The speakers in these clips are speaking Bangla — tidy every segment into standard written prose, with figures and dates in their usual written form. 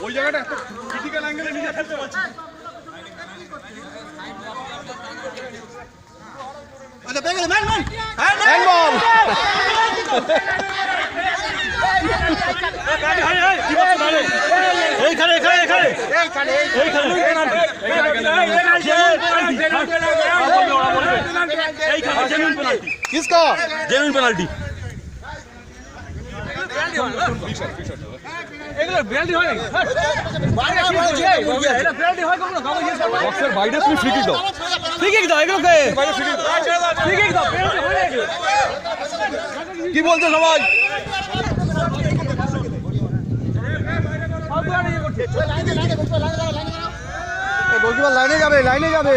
ওই জায়গাটা একটা ক্রিটিক্যাল অ্যাঙ্গেলে নিজে খেলতে পারছি। আচ্ছা পেয়ে গেল ম্যান ম্যান হ্যান্ড বল এইখানে এইখানে এইখানে किसका জেনুইন পেনাল্টি। এগুলো পেনাল্টি হয় নাকি? এটা পেনাল্টি হয় কখনো? বক্সের বাইরে তুমি ফ্রি কিক দাও, ফ্রি কিক দাও এগুলোকে, বাইরে ফ্রি কিক দাও। ফ্রি কিক দাও, পেনাল্টি হয় নাকি? কি বলছো সবাই? গোলকিপার লাইনে যাবে, লাইনে যাবে।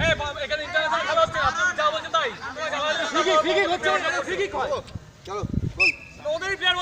এই এখানে ইন্টারন্যাশনাল খেলা হচ্ছে, আপনি যা বলছেন তাই। ফ্রি কিক হচ্ছে, ফ্রি কিক হয়। चलो गोल ওদেরই প্লেয়ার